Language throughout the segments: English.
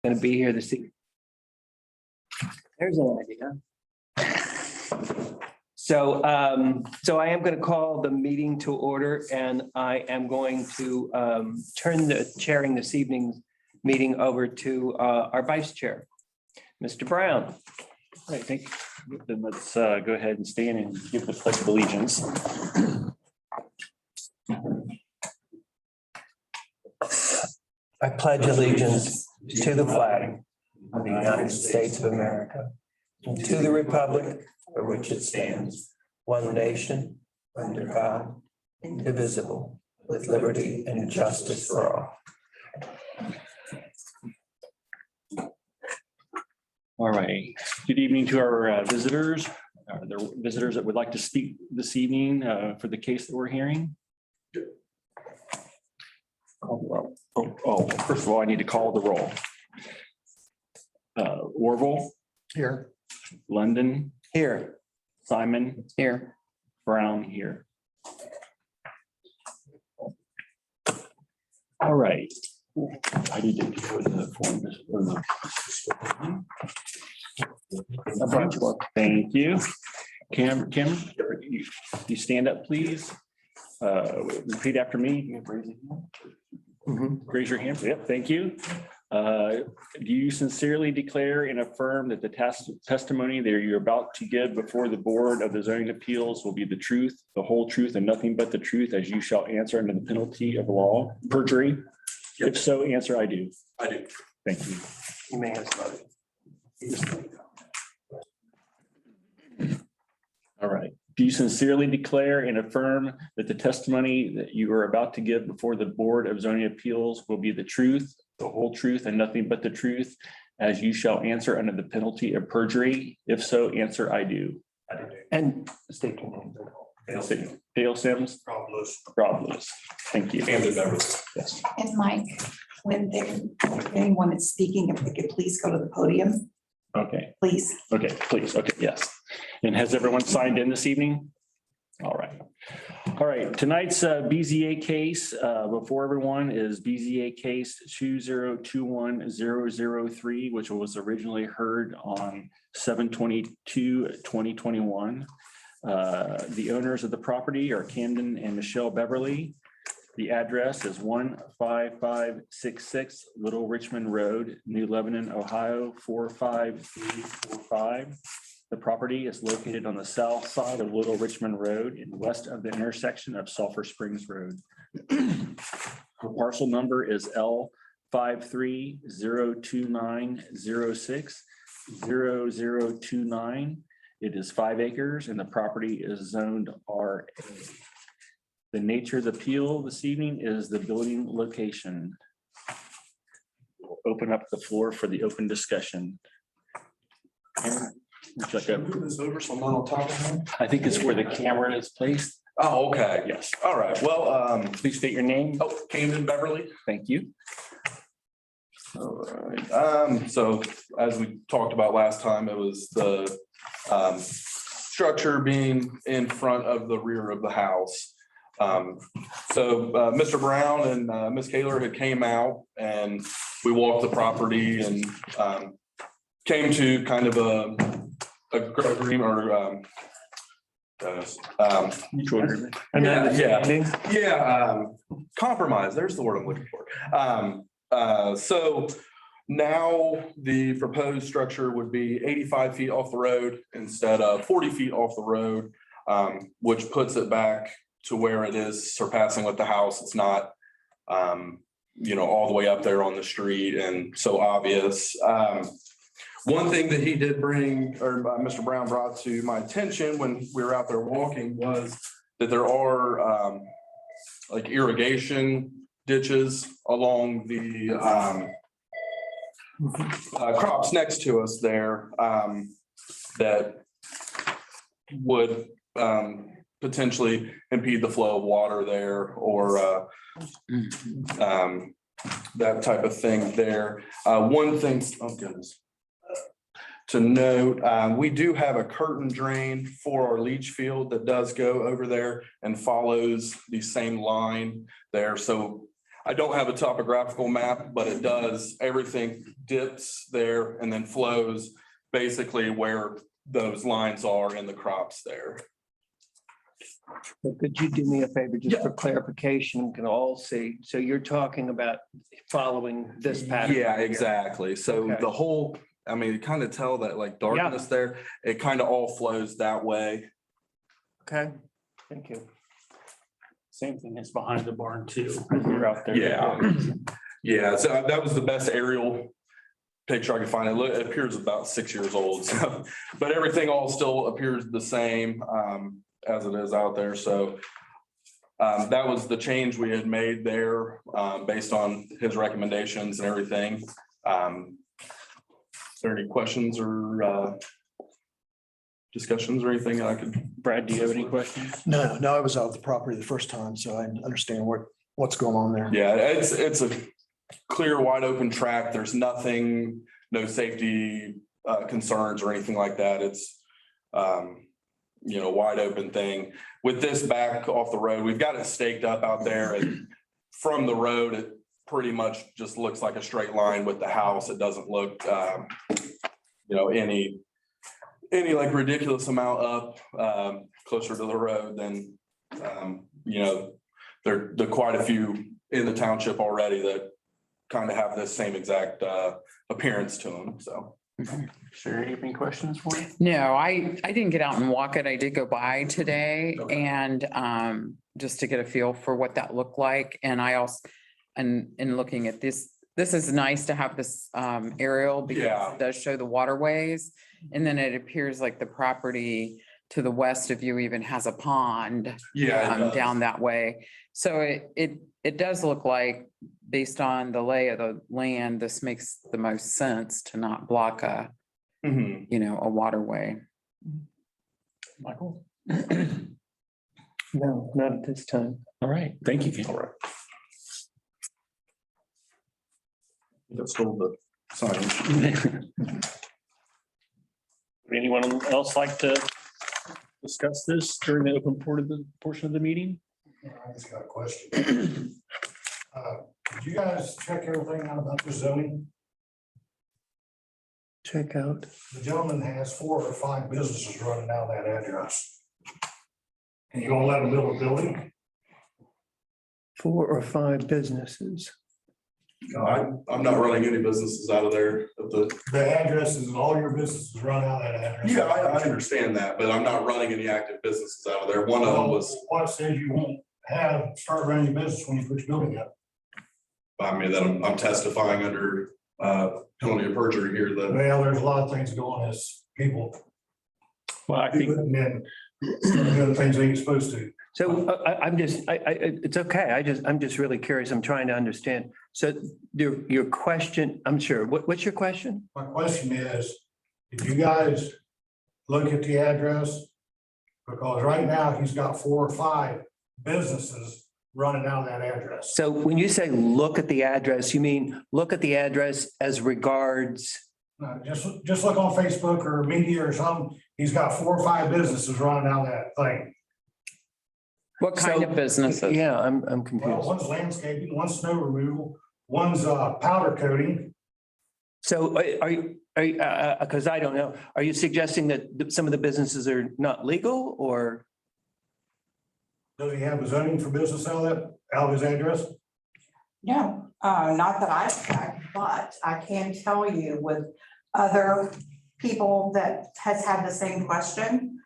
going to be here this evening. There's an idea. So I am going to call the meeting to order, and I am going to turn the chairing this evening's meeting over to our vice chair, Mr. Brown. All right, thank you. Then let's go ahead and stand and give the pledge of allegiance. I pledge allegiance to the flag of the United States of America, and to the republic for which it stands, one nation, under God, indivisible, with liberty and justice for all. All right, good evening to our visitors. There are visitors that would like to speak this evening for the case that we're hearing. First of all, I need to call the roll. Orville. Here. London. Here. Simon. Here. Brown here. All right. I need to put the form. Thank you. Kim, you stand up, please. Repeat after me. Raise your hand. Yep, thank you. Do you sincerely declare and affirm that the testimony that you're about to give before the Board of the Zoning Appeals will be the truth, the whole truth, and nothing but the truth, as you shall answer under the penalty of law, perjury? Yep. If so, answer I do. I do. Thank you. You may have started. All right. Do you sincerely declare and affirm that the testimony that you are about to give before the Board of Zoning Appeals will be the truth, the whole truth, and nothing but the truth, as you shall answer under the penalty of perjury? If so, answer I do. I do. And state your name. Dale Sims. Rob Lewis. Rob Lewis. Thank you. Camden Beverly. Yes. And Mike, when anyone is speaking, if they could please go to the podium, Okay. please. Okay, please. Okay, yes. And has everyone signed in this evening? All right. All right, tonight's BZA case before everyone is BZA case 2021003, which was originally heard on 7/22/2021. The owners of the property are Camden and Michelle Beverly. The address is 15566 Little Richmond Road, New Lebanon, Ohio 45345. The property is located on the south side of Little Richmond Road and west of the intersection of Sulphur Springs Road. The parcel number is L530290600029. It is 5 acres and the property is zoned RA. The nature of the appeal this evening is the building location. We'll open up the floor for the open discussion. Would you like to Move this over so I'm not on top of him. I think it's where the camera is placed. Oh, okay. Yes. All right. Well, Please state your name. oh, Camden Beverly. Thank you. All right. So as we talked about last time, it was the structure being in front of the rear of the house. Mr. Brown and Ms. Kaler had came out and we walked the property and came to kind of a agreement or Mutual agreement. compromise. There's the word I'm looking for. So now the proposed structure would be 85 feet off the road instead of 40 feet off the road, which puts it back to where it is surpassing with the house. It's not, all the way up there on the street and so obvious. One thing that he did bring, or Mr. Brown brought to my attention when we were out there walking, was that there are like irrigation ditches along the crops next to us there that would potentially impede the flow of water there or that type of thing there. One thing, oh goodness, to note, we do have a curtain drain for our leach field that does go over there and follows the same line there. So I don't have a topographical map, but it does, everything dips there and then flows basically where those lines are in the crops there. So could you do me a favor, just for clarification, we can all see, so you're talking about following this pattern? Yeah, right here. exactly. So Okay. the whole, I mean, you kind of tell that like darkness there, it kind of all flows that way. Okay, thank you. Same thing is behind the barn too. As you're out there. Yeah. Yeah, so that was the best aerial picture I could find. It appears about 6 years old, so, but everything all still appears the same as it is out there, so. That was the change we had made there based on his recommendations and everything. Is there any questions or discussions or anything I could? Brad, do you have any questions? No, I was out of the property the first time, so I understand what's going on there. Yeah, it's a clear, wide open track. There's nothing, no safety concerns or anything like that. It's wide open thing. With this back off the road, we've got it staked up out there, and from the road, it pretty much just looks like a straight line with the house. It doesn't look any like ridiculous amount up closer to the road than there are quite a few in the township already that kind of have this same exact appearance to them, so. Sure, any questions for you? No, I didn't get out and walk it. I did go by today Okay. and just to get a feel for what that looked like. And I also, and in looking at this is nice to have this aerial because Yeah. it does show the waterways. And then it appears like the property to the west of you even has a pond Yeah. it does. down that way. So it does look like, based on the lay of the land, this makes the most sense to not block a Mhm. a waterway. Michael? No, not at this time. All right, thank you. All right. That's still the sign. Would anyone else like to discuss this during the open portion of the meeting? I just got a question. Did you guys check everything out about the zoning? Check out. The gentleman has 4 or 5 businesses running down that address. And you gonna let him build a building? 4 or 5 businesses. No, I'm not running any businesses out of there. The addresses, all your businesses run out that address. Yeah, I understand that, but I'm not running any active businesses out of there. One of them was, What says you won't start running your business when you put your building up? I mean, that I'm testifying under penalty of perjury here that. Well, there's a lot of things going as people Well, I think, doing doing things they ain't supposed to. So it's okay. I'm just really curious. I'm trying to understand. So your question, I'm sure, what's your question? My question is, did you guys look at the address? Because right now, he's got 4 or 5 businesses running out of that address. So when you say look at the address, you mean look at the address as regards, Just look on Facebook or media or something. He's got 4 or 5 businesses running out of that thing. What kind So, of businesses? yeah, I'm Well, confused. one's landscaping, one's snow removal, one's powder coating. So are you, because I don't know, are you suggesting that some of the businesses are not legal or? Does he have a zoning for business out of his address? No, not that I've checked, but I can tell you with other people that has had the same question.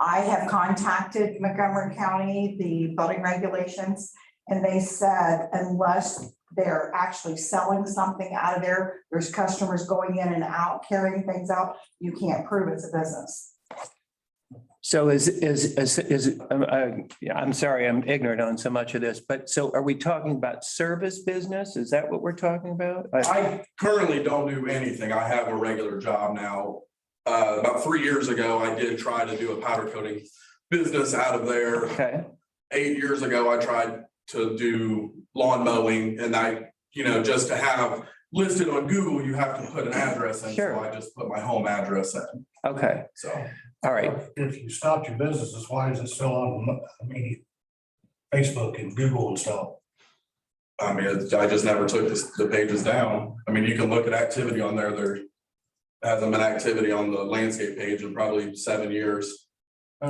I have contacted Montgomery County, the building regulations, and they said unless they're actually selling something out of there, there's customers going in and out, carrying things out, you can't prove it's a business. So I'm sorry, I'm ignorant on so much of this, but so are we talking about service business? Is that what we're talking about? I currently don't do anything. I have a regular job now. About 3 years ago, I did try to do a powder coating business out of there. Okay, 8 years ago, I tried to do lawn mowing, and just to have listed on Google, you have to put an address in. Sure. So I just put my home address in. okay, So all right. If you stopped your businesses, why is it still on, Facebook and Google and stuff? I mean, I just never took the pages down. I mean, you can look at activity on there. There hasn't been activity on the landscape page in probably 7 years.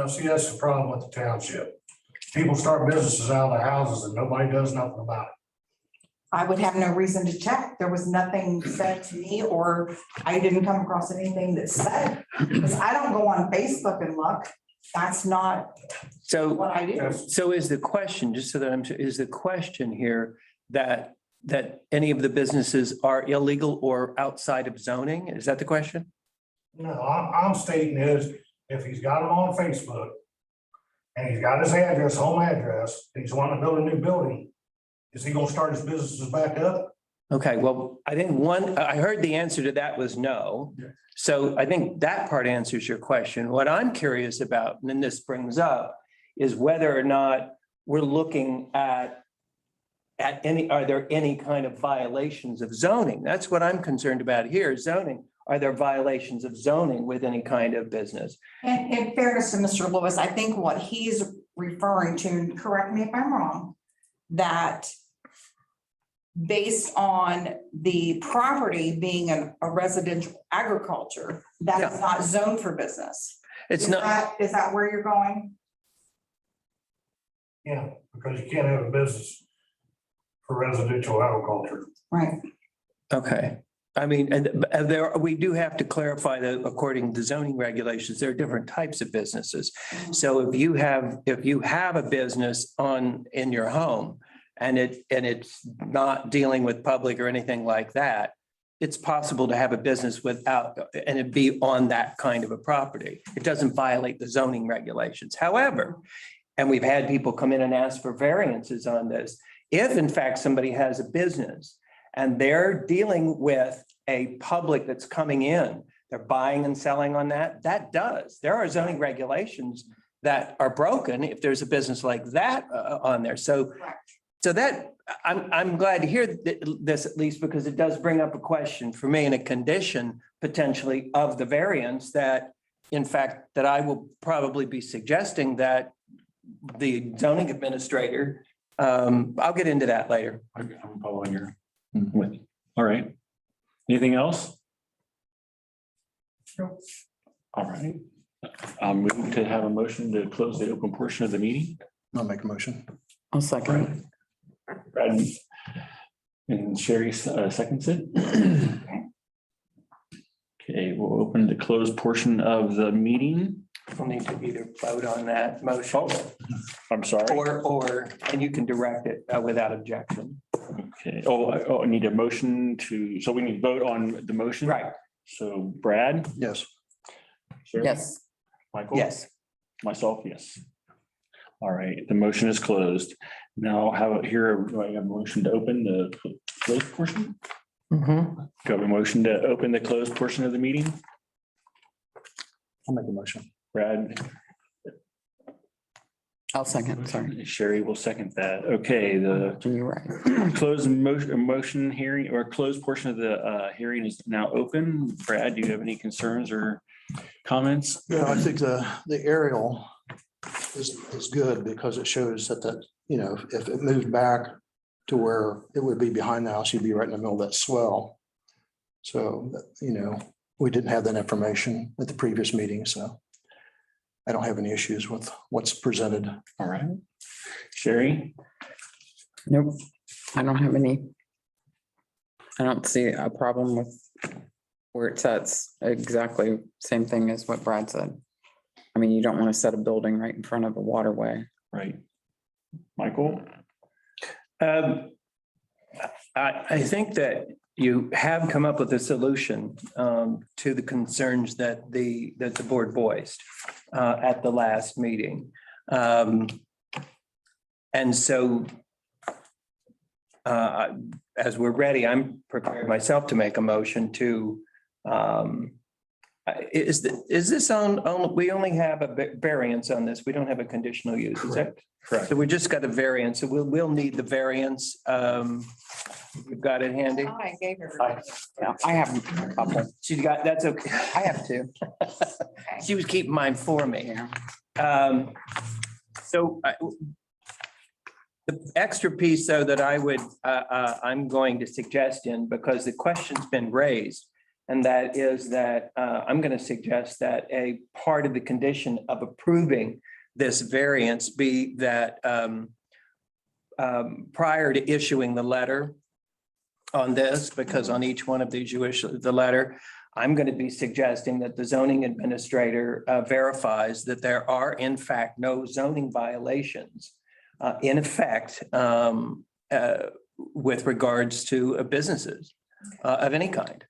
See, that's the problem with the township. People start businesses out of their houses and nobody does nothing about it. I would have no reason to check. There was nothing said to me, or I didn't come across anything that said, because I don't go on Facebook and look. That's not So, what I do. so is the question, just so that I'm, is the question here that any of the businesses are illegal or outside of zoning? Is that the question? No, I'm stating is, if he's got it on Facebook and he's got his address, home address, and he's wanting to build a new building, is he gonna start his businesses back up? Okay, well, I think I heard the answer to that was no. Yeah. So I think that part answers your question. What I'm curious about, and then this brings up, is whether or not we're looking at are there any kind of violations of zoning? That's what I'm concerned about here, zoning. Are there violations of zoning with any kind of business? And in fairness to Mr. Lewis, I think what he's referring to, correct me if I'm wrong, that based on the property being a residential agriculture, that is Yeah. not zoned for business. It's Is not, that where you're going? Yeah, because you can't have a business for residential agriculture. Right. okay. I mean, and we do have to clarify that according to zoning regulations, there are different types of businesses. So if you have a business in your home and it's not dealing with public or anything like that, it's possible to have a business without, and it be on that kind of a property. It doesn't violate the zoning regulations. However, and we've had people come in and ask for variances on this. If in fact somebody has a business and they're dealing with a public that's coming in, they're buying and selling on that, there are zoning regulations that are broken if there's a business like that on there. So that, I'm glad to hear this at least, because it does bring up a question for me and a condition potentially of the variance that, in fact, that I will probably be suggesting that the zoning administrator, I'll get into that later. I'm following your with you. All right. Anything else? All right. I'll move to have a motion to close the open portion of the meeting. I'll make a motion. I'll second. Brad and Sherry seconds it. Okay, we'll open the closed portion of the meeting. We'll need to either vote on that motion I'm sorry. or, and you can direct it without objection. Okay. I need a motion so we need to vote on the motion. Right. So Brad? Yes. Sherry? Yes. Michael? Yes. Myself, yes. All right, the motion is closed. Now how here, do I have a motion to open the closed portion? Mhm. Do I have a motion to open the closed portion of the meeting? I'll make a motion. Brad, I'll second, sorry. Sherry will second that. Okay, the You're right. closed motion hearing or closed portion of the hearing is now open. Brad, do you have any concerns or comments? Yeah, I think the aerial is good because it shows that if it moved back to where it would be behind the house, you'd be right in the middle of that swell. So, we didn't have that information at the previous meeting, so I don't have any issues with what's presented. All right. Sherry? Nope, I don't have any. I don't see a problem with where it sets, exactly same thing as what Brad said. I mean, you don't want to set a building right in front of a waterway. Right. Michael? I think that you have come up with a solution to the concerns that the board voiced at the last meeting. And so as we're ready, I'm prepared myself to make a motion to is this on, we only have a variance on this. We don't have a conditional use, is that? Correct. So we just got a variance. So we'll need the variance. We've got it handy. I gave everybody. Yeah, I have a couple. She's got, that's okay. I have two. She was keeping mine for me. Yeah. So The extra piece though that I'm going to suggest in, because the question's been raised, and that is that I'm going to suggest that a part of the condition of approving this variance be that prior to issuing the letter on this, because on each one of these you issue the letter, I'm going to be suggesting that the zoning administrator verifies that there are in fact no zoning violations in effect with regards to businesses of any kind,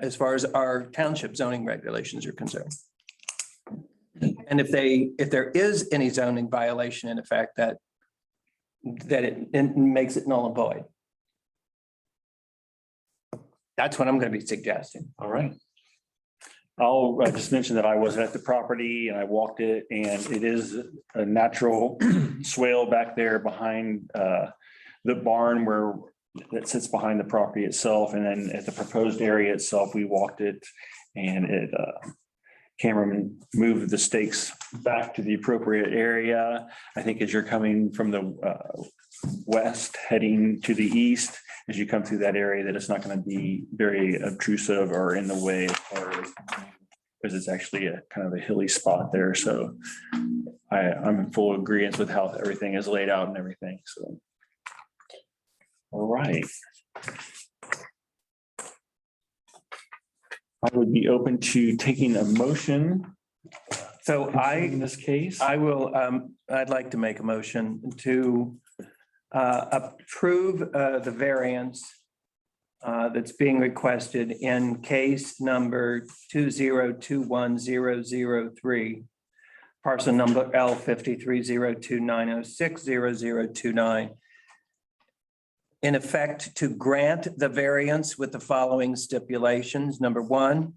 as far as our township zoning regulations are concerned. And if there is any zoning violation in effect, that it makes it null and void. That's what I'm going to be suggesting. All right. I'll just mention that I was at the property and I walked it, and it is a natural swale back there behind the barn where that sits behind the property itself. And then at the proposed area itself, we walked it, and it Cameron moved the stakes back to the appropriate area. I think as you're coming from the west heading to the east, as you come through that area, that it's not going to be very obtrusive or in the way as far as, because it's actually a kind of a hilly spot there. So I'm in full agreement with how everything is laid out and everything. So, all right. I would be open to taking a motion. So In this case, I will, I'd like to make a motion to approve the variance that's being requested in case number 2021003, parcel number L530290600029. In effect, to grant the variance with the following stipulations. Number one,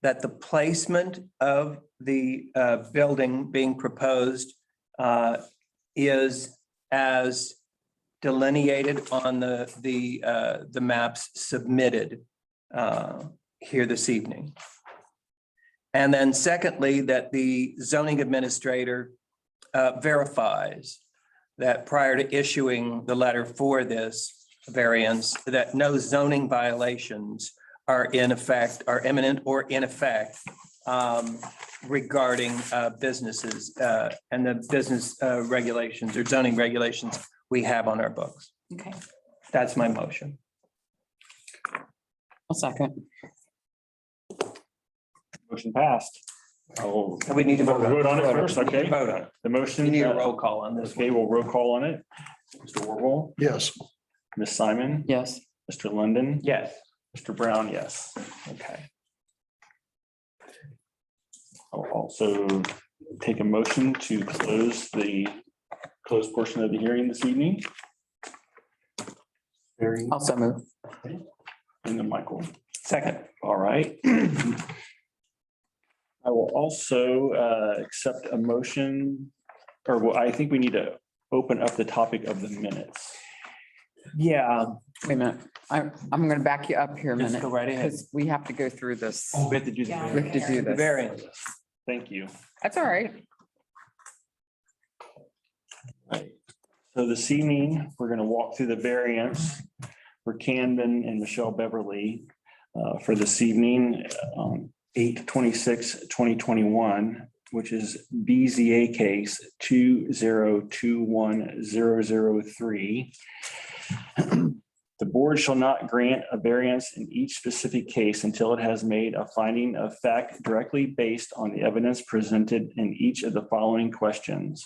that the placement of the building being proposed is as delineated on the maps submitted here this evening. And then secondly, that the zoning administrator verifies that prior to issuing the letter for this variance, that no zoning violations are in effect, are imminent or in effect regarding businesses and the business regulations or zoning regulations we have on our books. Okay. That's my motion. I'll second. motion passed. Oh, We need to vote on it first, okay? Vote on it. The motion. You need a roll call on this. Okay, we'll roll call on it. Mr. Warble, Yes. Ms. Simon, Yes. Mr. London, Yes. Mr. Brown, yes. Okay. I'll also take a motion to close the closed portion of the hearing this evening. Very, Also move. and then Michael. Second. All right. I will also accept a motion, or well, I think we need to open up the topic of the minutes. Yeah. Wait a minute. I'm going to back you up here a Just minute. go right ahead. Because we have to go through this. We have to do We have to do the this. variance. Thank you. That's all right. Right. So this evening, we're going to walk through the variance for Camden and Michelle Beverly for this evening, 8/26/2021, which is BZA case 2021003. The board shall not grant a variance in each specific case until it has made a finding of fact directly based on the evidence presented in each of the following questions.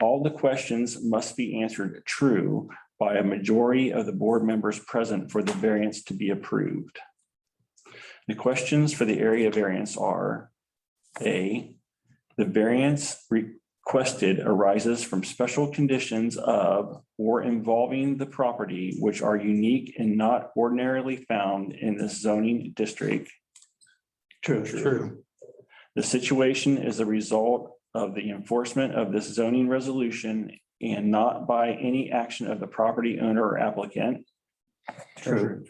All the questions must be answered true by a majority of the board members present for the variance to be approved. The questions for the area variance are: A, the variance requested arises from special conditions of or involving the property which are unique and not ordinarily found in the zoning district. True. The situation is a result of the enforcement of this zoning resolution and not by any action of the property owner or applicant. True.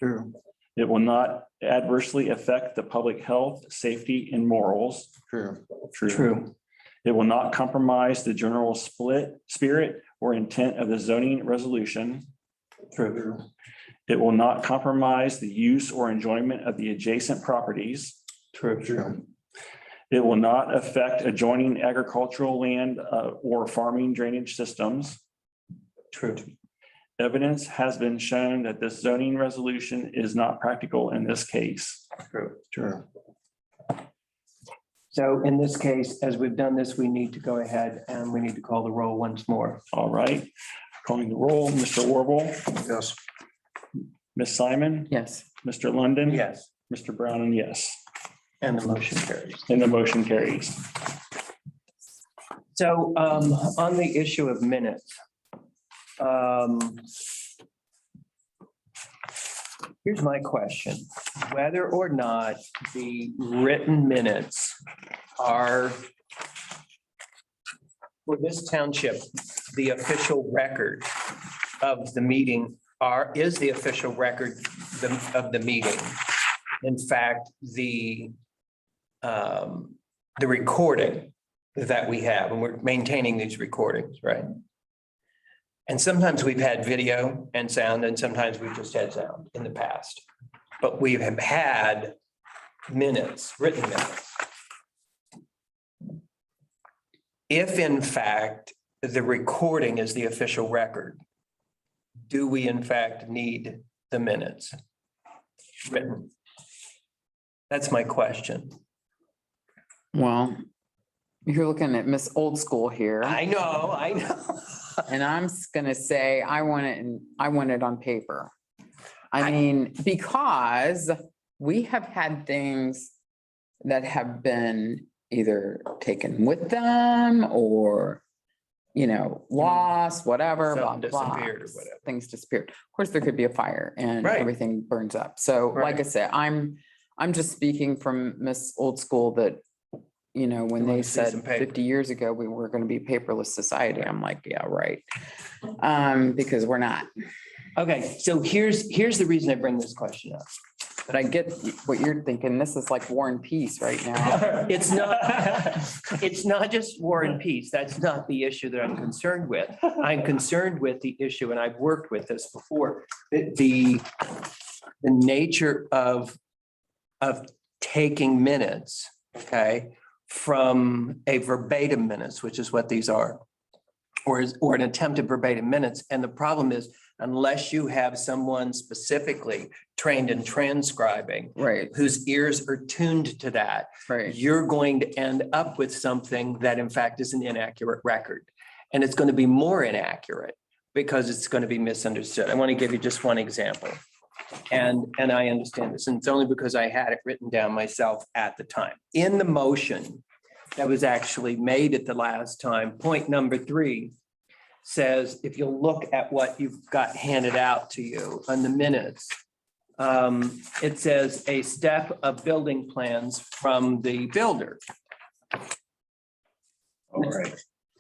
It will not adversely affect the public health, safety, and morals. True. True. It will not compromise the general spirit or intent of the zoning resolution. True. It will not compromise the use or enjoyment of the adjacent properties. True. It will not affect adjoining agricultural land or farming drainage systems. True. Evidence has been shown that this zoning resolution is not practical in this case. Sure. So in this case, as we've done this, we need to go ahead and we need to call the roll once more. All right, calling the roll, Mr. Warble, Yes. Ms. Simon, Yes. Mr. London. Yes, Mr. Brown, and yes, and the motion carries. and the motion carries. So on the issue of minutes. Here's my question, whether or not the written minutes are for this township, the official record of the meeting is the official record of the meeting. In fact, the recording that we have, and we're maintaining these recordings, right? And sometimes we've had video and sound, and sometimes we've just had sound in the past. But we have had minutes, written minutes. If in fact the recording is the official record, do we in fact need the minutes written? That's my question. Well, you're looking at Miss Old School here. I know. And I'm gonna say, I want it on paper. I mean, because we have had things that have been either taken with them or, lost, whatever, blah, Something blah. disappeared or whatever. Things disappeared. Of course, there could be a fire and Right. everything burns up. So like I Right. said, I'm just speaking from Miss Old School that, when You they wanna see said some paper. 50 years ago, we were gonna be a paperless society. I'm like, yeah, right. Because we're not. Okay, so here's the reason I bring this question up. But I get what you're thinking. This is like War and Peace right now. It's not just war and peace. That's not the issue that I'm concerned with. I'm concerned with the issue, and I've worked with this before, the nature of taking minutes, okay, from a verbatim minutes, which is what these are, or an attempted verbatim minutes. And the problem is, unless you have someone specifically trained in transcribing, Right, whose ears are tuned to that, right. you're going to end up with something that in fact is an inaccurate record. And it's going to be more inaccurate because it's going to be misunderstood. I want to give you just one example. And I understand this, and it's only because I had it written down myself at the time. In the motion that was actually made at the last time, point number 3 says, if you'll look at what you've got handed out to you on the minutes, it says a step of building plans from the builder. All right.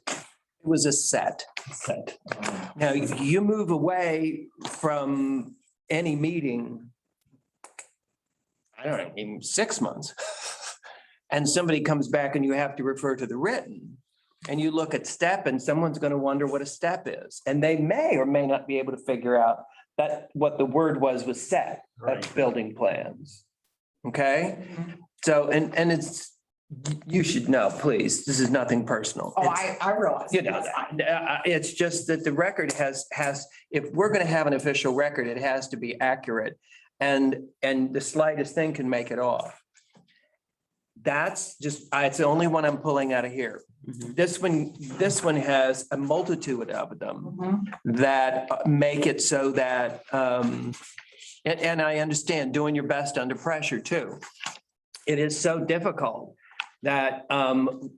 It was a set. Now, if you move away from any meeting, I don't know, even 6 months, and somebody comes back and you have to refer to the written, and you look at step, and someone's going to wonder what a step is. And they may or may not be able to figure out that what the word was set of building plans. Okay? So, and it's, you should know, please, this is nothing personal. Oh, It's- I realize. you know, it's just that the record has, if we're going to have an official record, it has to be accurate. And the slightest thing can make it off. That's just, it's the only one I'm pulling out of here. Mhm. This one has a multitude of them Mhm. that make it so that, and I understand doing your best under pressure too. It is so difficult that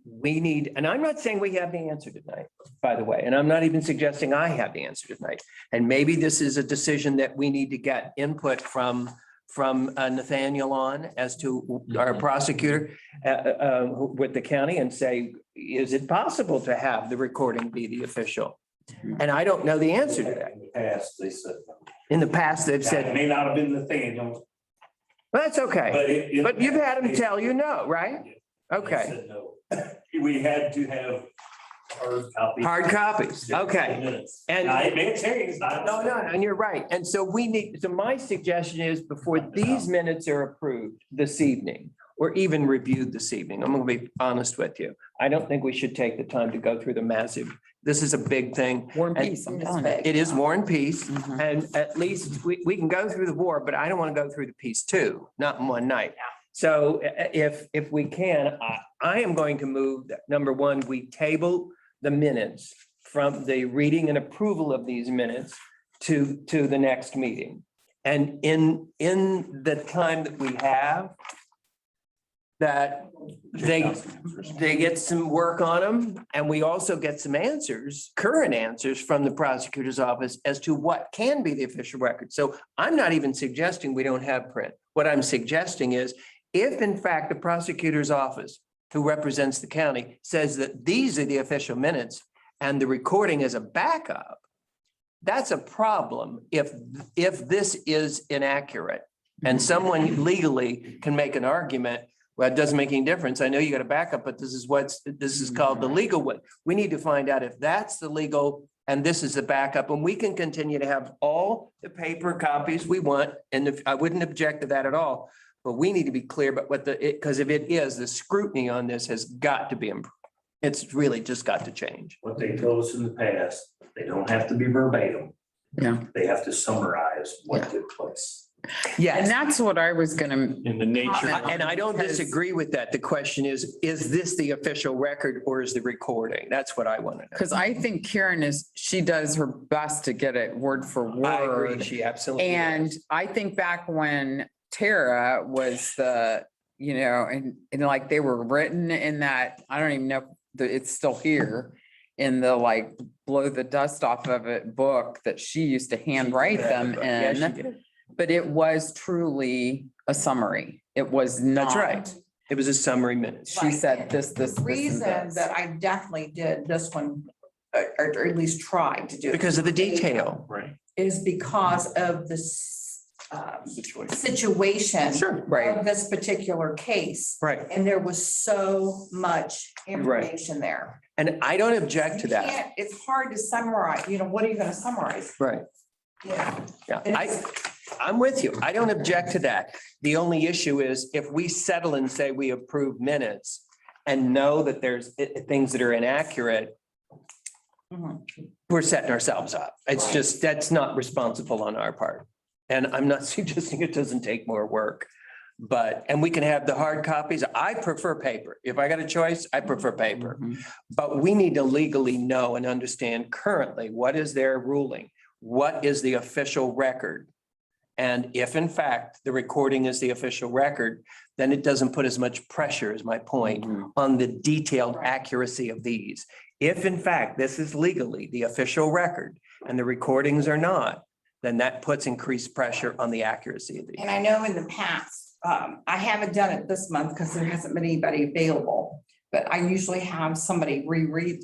we need, and I'm not saying we have the answer tonight, by the way, and I'm not even suggesting I have the answer tonight. And maybe this is a decision that we need to get input from Nathaniel on as to our prosecutor with the county and say, is it possible to have the recording be the official? And I don't know the answer to that. In the past, they said. No. In the past, they've It said, may not have been Nathaniel, well, that's okay. But you've had them they- tell you no, right? they Okay. said no. We had to have Hard copies, okay. And- Now, it may have changed. I don't No, know. no, and you're right. And so my suggestion is before these minutes are approved this evening, or even reviewed this evening, I'm gonna be honest with you. I don't think we should take the time to go through the massive, this is a big thing. War and And Peace, I'm telling you. It is War and Peace, Mhm. and at least we can go through the war, but I don't want to go through the peace too, not in one night. So if we can, I am going to move that, number one, we table the minutes from the reading and approval of these minutes to the next meeting. And in the time that we have, that they get some work on them, and we also get some answers, current answers from the prosecutor's office as to what can be the official record. So I'm not even suggesting we don't have print. What I'm suggesting is if in fact the prosecutor's office, who represents the county, says that these are the official minutes and the recording is a backup, that's a problem if this is inaccurate. And someone legally can make an argument, well, it doesn't make any difference. I know you got a backup, but this is called the legal one. We need to find out if that's the legal and this is the backup, and we can continue to have all the paper copies we want. And if I wouldn't object to that at all, but we need to be clear about what because if it is, the scrutiny on this has got to be improved. It's really just got to change. What they told us in the past, they don't have to be verbatim. Yeah. They have to summarize what Yeah. took place. And Yes. that's what I was gonna, In the nature. And I don't disagree with that. The question is this the official record or is the recording? That's what I want to know. because I think Karen she does her best to get it word for I agree. word. She absolutely. And is. I think back when Tara was and like they were written in that, I don't even know if it's still here, in the like blow the dust off of it book that she used to handwrite them Yeah, she in. did. But it was truly a summary. It was not. That's right. It was a summary minute. She said this, this, The this, reason and this. that I definitely did this one, or at least tried to do. it, Because of the detail. Right. is because of this situation Sure. Right. of this particular case. Right. And there was so much information there. And I don't object to You that. can't- It's hard to summarize, what are you gonna summarize? Right. Yeah. Yeah. It's- I'm with you. I don't object to that. The only issue is if we settle and say we approve minutes and know that there's things that are inaccurate, we're setting ourselves up. It's just, that's not responsible on our part. And I'm not suggesting it doesn't take more work. And we can have the hard copies. I prefer paper. If I got a choice, I prefer paper. Mhm. But we need to legally know and understand currently what is their ruling? What is the official record? And if in fact the recording is the official record, then it doesn't put as much pressure, is my point, Mhm. on the detailed accuracy of these. If in fact this is legally the official record and the recordings are not, then that puts increased pressure on the accuracy of these. And I know in the past, I haven't done it this month because there hasn't been anybody available. But I usually have somebody reread,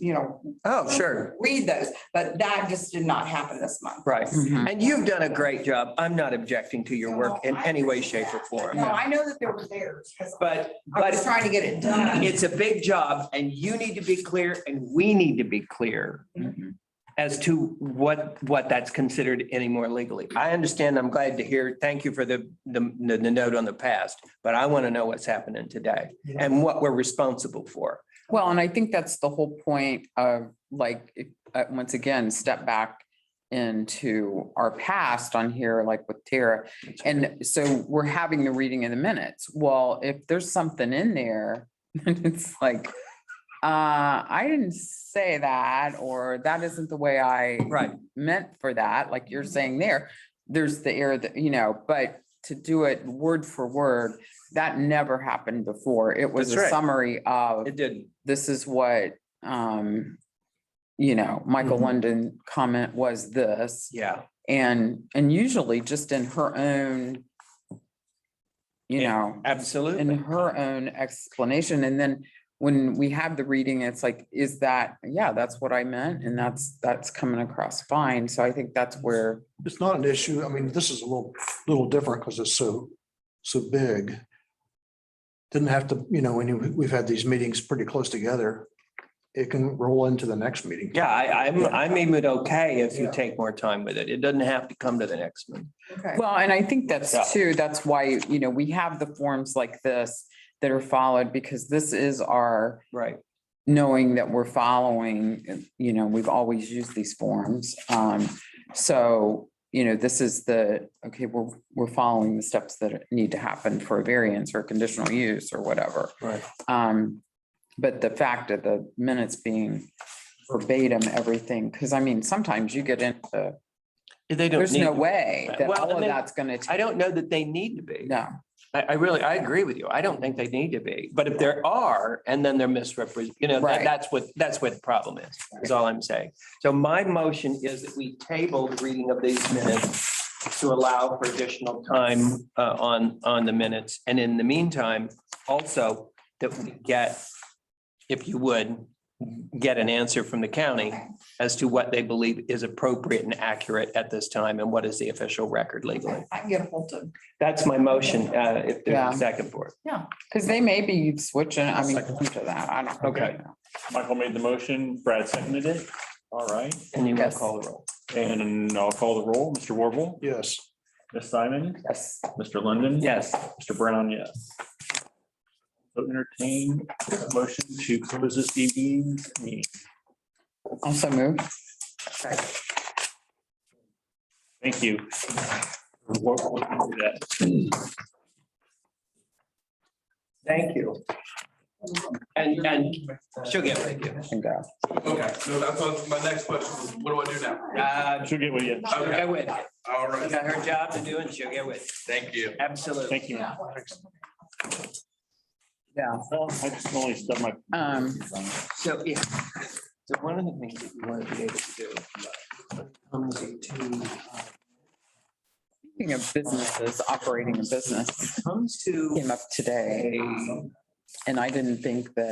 Oh, sure, read those, but that just did not happen this month. right. Mhm. And you've done a great job. I'm not objecting to your work in any way, shape or form. No, I know that there were theirs, because But, I was but trying to get it done. it's a big job and you need to be clear and we need to be clear Mhm. as to what that's considered anymore legally. I understand. I'm glad to hear. Thank you for the note on the past, but I want to know what's happening today and what we're responsible for. Well, and I think that's the whole point of once again, step back into our past on here, like with Tara. And so we're having the reading of the minutes. Well, if there's something in there, it's like, I didn't say that, or that isn't the way I Right. meant for that, like you're saying there's the error that, but to do it word for word, that never happened before. It was That's a right. summary of, It did. this is what, Michael Mhm. London comment was this, Yeah. and usually just in her own, in Absolutely. her own explanation. And then when we have the reading, it's like, is that, yeah, that's what I meant. And that's coming across fine. So I think that's where, It's not an issue. I mean, this is a little different because it's so big. Didn't have to, when we've had these meetings pretty close together. it can roll into the next meeting. Yeah, I'm even okay if you take more time with it. It doesn't have to come to the next one. Okay. Well, and I think Yeah. that's too, that's why, we have the forms like this that are followed, because this is our Right. knowing that we're following, we've always used these forms. So, this is okay, we're following the steps that need to happen for a variance or conditional use or whatever. Right. But the fact of the minutes being verbatim, everything, because I mean, sometimes you get into, They don't there's need. no way that Well, all and of then that's gonna. I don't know that they need to be. No, I really, I agree with you. I don't think they need to be. But if there are, and then they're misrepresented, Right. that's what the problem is all I'm saying. So my motion is that we table the reading of these minutes to allow for additional time on the minutes. And in the meantime, also that we get, if you would, get an answer from the county as to what they believe is appropriate and accurate at this time and what is the official record legally. I can get a hold of. That's my motion, if there's Yeah. a second for it. because they may be switching, I mean, come to that, I don't. Okay. know. Michael made the motion, Brad seconded it. All right, And you will Yes. call the roll. and I'll call the roll. Mr. Warble, Yes. Ms. Simon, Yes, Mr. London. Yes. Mr. Brown, yes. So entertain a motion to close this evening's meeting. also move. Thank you. We'll do that. Thank you. And she'll get with you. And go. Okay, so that's what my next question was, what do I do now? She'll get with you. She'll get with you. All She right, got her job to do and she'll get with you. thank you. Absolutely. Thank you. Yeah. Well, I just only stubbed my. So, yeah. So one of the things that you want to be able to do comes to, Speaking of businesses, operating a business comes to came up today, a and I didn't think that